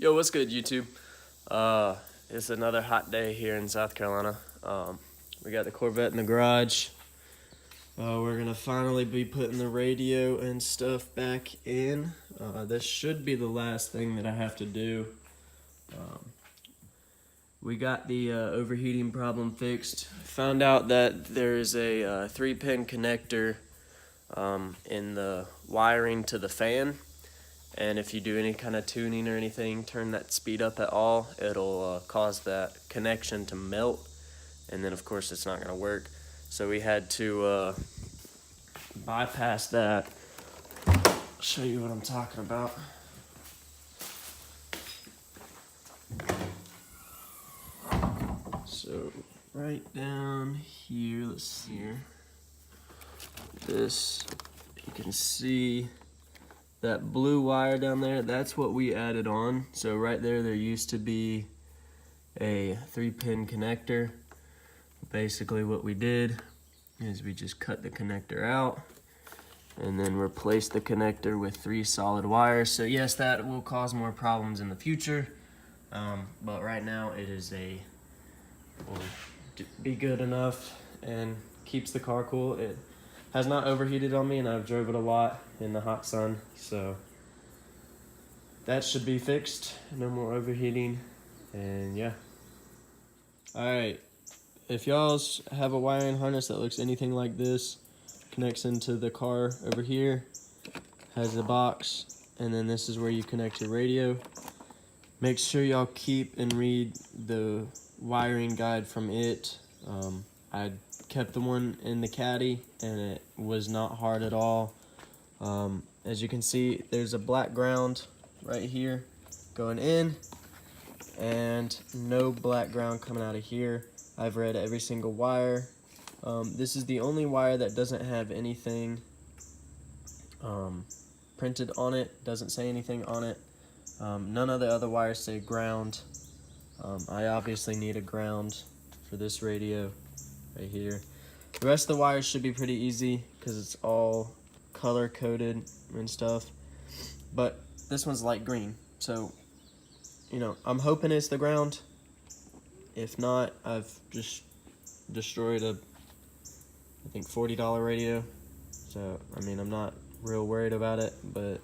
Yo, what's good, YouTube? It's another hot day here in South Carolina. We got the Corvette in the garage. We're gonna finally be putting the radio and stuff back in. This should be the last thing that I have to do. We got the overheating problem fixed. Found out that there's a 3-pin connector in the wiring to the fan. And if you do any kind of tuning or anything, turn that speed up at all, it'll cause that connection to melt. And then, of course, it's not going to work. So we had to bypass that. I'll show you what I'm talking about. So right down here, let's see here. This, you can see that blue wire down there, that's what we added on. So right there used to be a 3-pin connector. Basically what we did is we just cut the connector out and then replaced the connector with 3 solid wires. So yes, that will cause more problems in the future, but right now it will be good enough and keeps the car cool. It has not overheated on me, and I've drove it a lot in the hot sun, so that should be fixed. No more overheating, and yeah. Alright, if y'all have a wiring harness that looks anything like this, connects into the car over here, has the box, and then this is where you connect your radio. Make sure y'all keep and read the wiring guide from it. I kept the one in the caddy and it was not hard at all. As you can see, there's a black ground right here going in and no black ground coming out of here. I've read every single wire. This is the only wire that doesn't have anything printed on it, doesn't say anything on it. None of the other wires say ground. I obviously need a ground for this radio right here. The rest of the wires should be pretty easy because it's all color coded and stuff. But this one's light green, so you know, I'm hoping it's the ground. If not, I've just destroyed a, I think, $40 radio. So I mean, I'm not real worried about it, but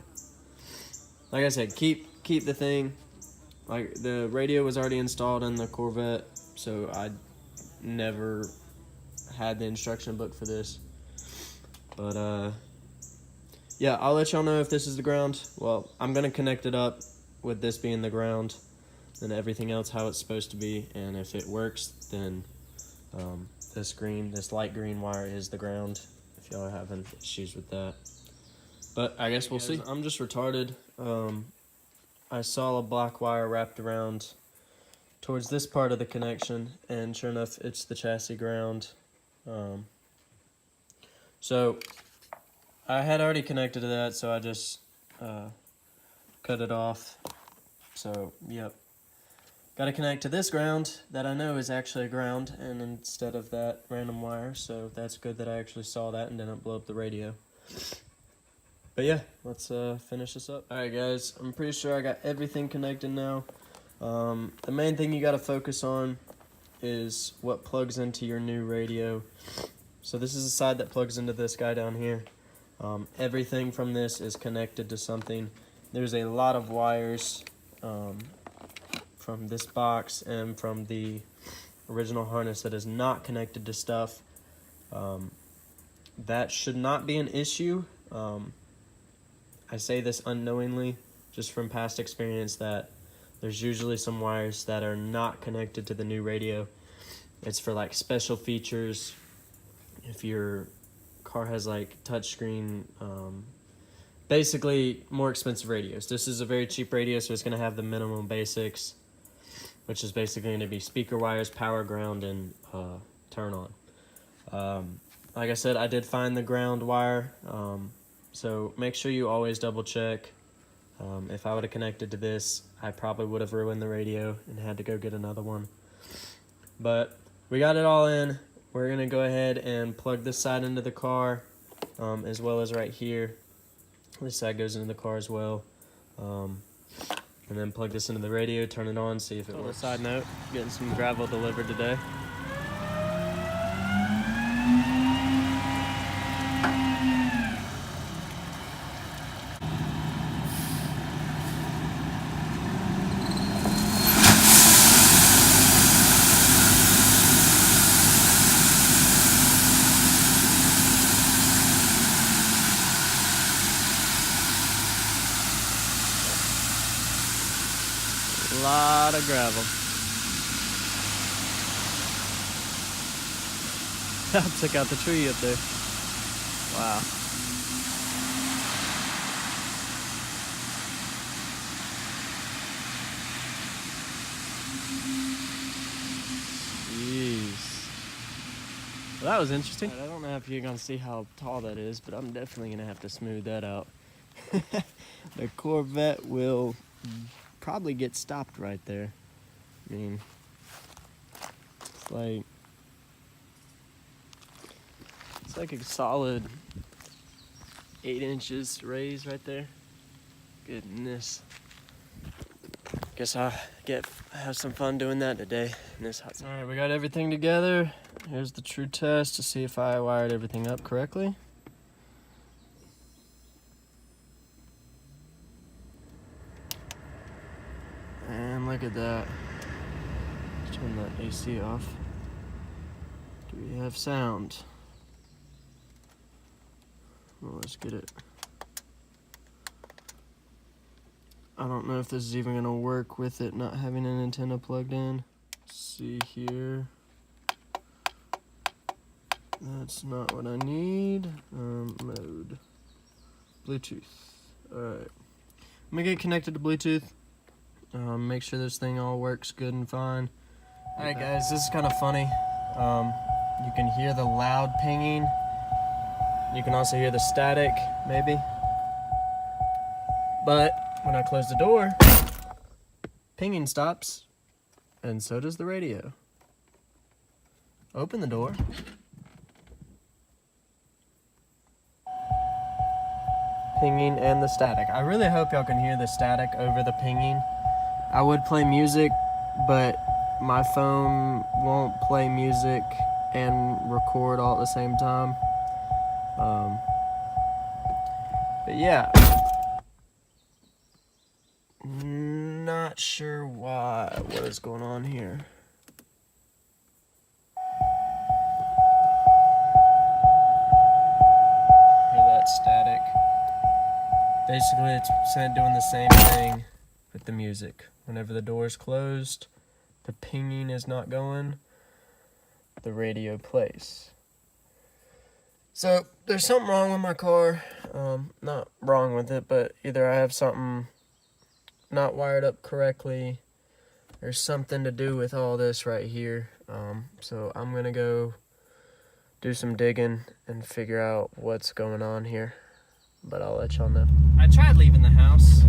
like I said, keep the thing. Like, the radio was already installed in the Corvette, so I never had the instruction book for this. But yeah, I'll let y'all know if this is the ground. Well, I'm gonna connect it up with this being the ground and everything else how it's supposed to be, and if it works, then this light green wire is the ground, if y'all are having issues with that. But I guess we'll see. I'm just retarded. I saw a black wire wrapped around towards this part of the connection, and sure enough, it's the chassis ground. So I had already connected to that, so I just cut it off. So yep, got to connect to this ground that I know is actually a ground, and instead of that random wire. So that's good that I actually saw that and didn't blow up the radio. But yeah, let's finish this up. Alright guys, I'm pretty sure I got everything connected now. The main thing you got to focus on is what plugs into your new radio. So this is the side that plugs into this guy down here. Everything from this is connected to something. There's a lot of wires from this box and from the original harness that is not connected to stuff. That should not be an issue. I say this unknowingly, just from past experience, that there's usually some wires that are not connected to the new radio. It's for like special features. If your car has like touchscreen, basically more expensive radios. This is a very cheap radio, so it's going to have the minimum basics, which is basically going to be speaker wires, power, ground, and turn on. Like I said, I did find the ground wire. So make sure you always double check. If I would have connected to this, I probably would have ruined the radio and had to go get another one. But we got it all in. We're going to go ahead and plug this side into the car, as well as right here. This side goes into the car as well. and then plug this into the radio, turn it on, see if it works. On a side note, getting some gravel delivered today. A lot of gravel. I took out the tree up there. Wow. Jeez. Well, that was interesting. I don't know if you're gonna see how tall that is, but I'm definitely gonna have to smooth that out. The Corvette will probably get stopped right there. I mean, it's like a solid 8 inches raise right there. Goodness. Guess I'll have some fun doing that today in this hot sun. All right, we got everything together. Here's the true test to see if I wired everything up correctly. And look at that. Let's turn that AC off. Do we have sound? Well, let's get it. I don't know if this is even gonna work with it not having an antenna plugged in. Let's see here. That's not what I need. Mode. Bluetooth. Alright. I'm gonna get connected to Bluetooth. Make sure this thing all works good and fine. Alright guys, this is kind of funny. You can hear the loud pinging. You can also hear the static, maybe. But when I close the door, pinging stops, and so does the radio. Open the door. Pinging and the static. I really hope y'all can hear the static over the pinging. I would play music, but my phone won't play music and record all at the same time. But yeah, not sure what is going on here. Hear that static? Basically, it's doing the same thing with the music. Whenever the door is closed, the pinging is not going, the radio plays. So there's something wrong with my car. Not wrong with it, but either I have something not wired up correctly. There's something to do with all this right here. So I'm gonna go do some digging and figure out what's going on here. But I'll let y'all know. I tried leaving the house.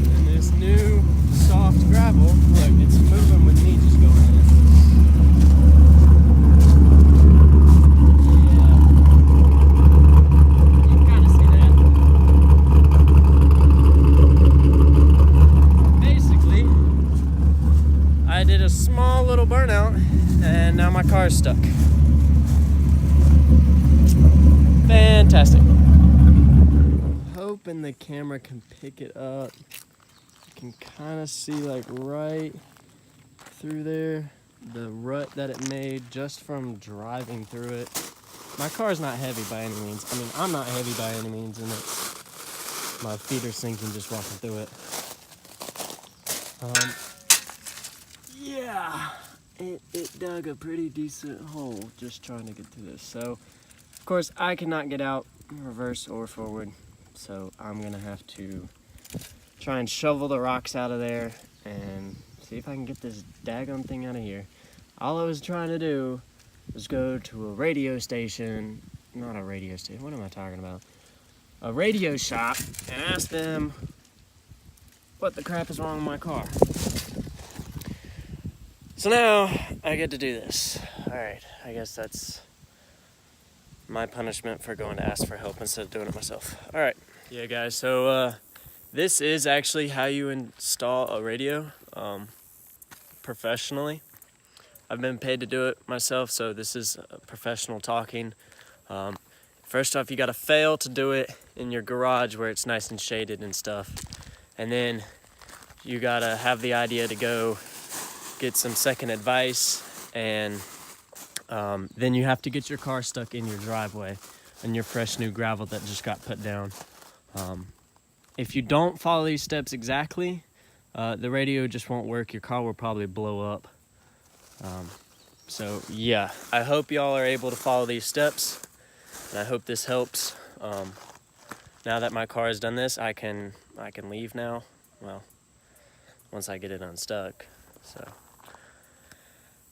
And this new soft gravel, look, it's moving with me just going in. Yeah. You can kind of see that. Basically, I did a small little burnout and now my car's stuck. Fantastic. Hoping the camera can pick it up. You can kind of see like right through there the rut that it made just from driving through it. My car's not heavy by any means. I mean, I'm not heavy by any means, and my feet are sinking just walking through it. Yeah. It dug a pretty decent hole just trying to get to this. So, of course, I cannot get out reverse or forward. So I'm gonna have to try and shovel the rocks out of there and see if I can get this daggone thing out of here. All I was trying to do was go to a radio station, not a radio station, what am I talking about? A radio shop and ask them what the crap is wrong with my car. So now I get to do this. All right, I guess that's my punishment for going to ask for help instead of doing it myself. All right. Yeah, guys, so this is actually how you install a radio professionally. I've been paid to do it myself, so this is professional talking. First off, you gotta fail to do it in your garage where it's nice and shaded and stuff. And then you gotta have the idea to go get some second advice, and then you have to get your car stuck in your driveway and your fresh new gravel that just got put down. If you don't follow these steps exactly, the radio just won't work. Your car will probably blow up. So yeah, I hope y'all are able to follow these steps, and I hope this helps. Now that my car has done this, I can leave now. Well, once I get it unstuck. So,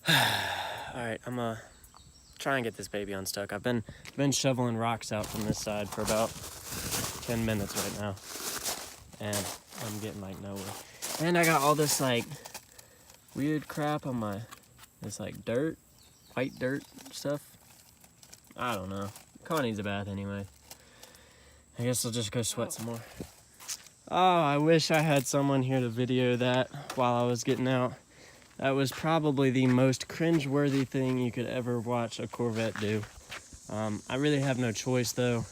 all right, I'm gonna try and get this baby unstuck. I've been shoveling rocks out from this side for about 10 minutes right now, and I'm getting like nowhere. And I got all this like weird crap on my this like dirt, white dirt stuff. I don't know. Car needs a bath anyway. I guess I'll just go sweat some more. Oh, I wish I had someone here to video that while I was getting out. That was probably the most cringe-worthy thing you could ever watch a Corvette do. I really have no choice though.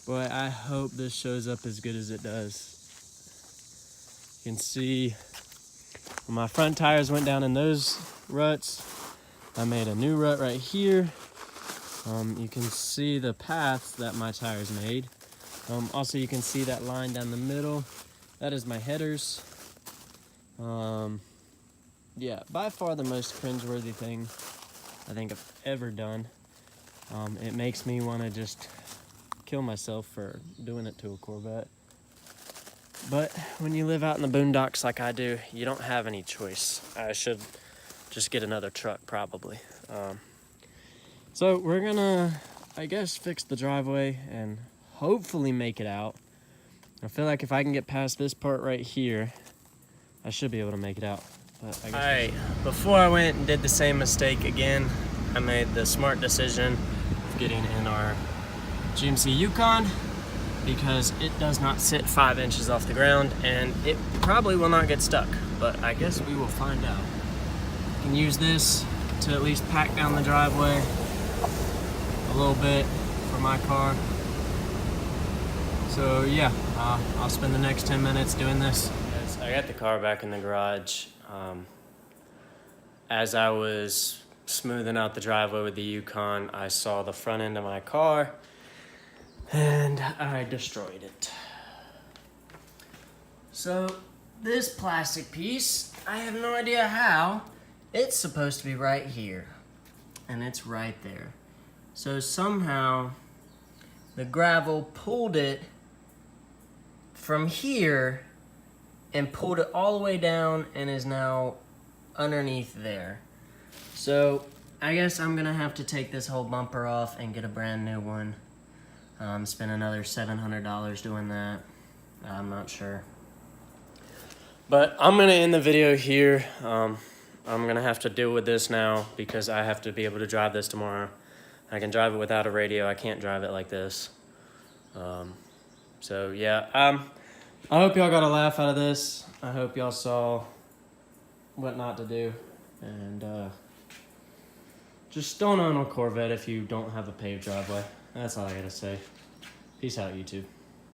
Boy, I hope this shows up as good as it does. You can see when my front tires went down in those ruts, I made a new rut right here. You can see the paths that my tires made. Also, you can see that line down the middle. That is my headers. Yeah, by far the most cringeworthy thing I think I've ever done. It makes me want to just kill myself for doing it to a Corvette. But when you live out in the boondocks like I do, you don't have any choice. I should just get another truck probably. So we're gonna, I guess, fix the driveway and hopefully make it out. I feel like if I can get past this part right here, I should be able to make it out. But I guess Alright, before I went and did the same mistake again, I made the smart decision of getting in our GMC Yukon, because it does not sit 5 inches off the ground, and it probably will not get stuck, but I guess we will find out. I can use this to at least pack down the driveway a little bit for my car. So yeah, I'll spend the next 10 minutes doing this. I got the car back in the garage. As I was smoothing out the driveway with the Yukon, I saw the front end of my car, and I destroyed it. So this plastic piece, I have no idea how, it's supposed to be right here, and it's right there. So somehow the gravel pulled it from here and pulled it all the way down and is now underneath there. So I guess I'm gonna have to take this whole bumper off and get a brand new one. Spend another $700 doing that. I'm not sure. But I'm gonna end the video here. I'm gonna have to deal with this now because I have to be able to drive this tomorrow. I can drive it without a radio. I can't drive it like this. So yeah, I hope y'all got a laugh out of this. I hope y'all saw what not to do. And just don't own a Corvette if you don't have a paved driveway. That's all I gotta say. Peace out, YouTube.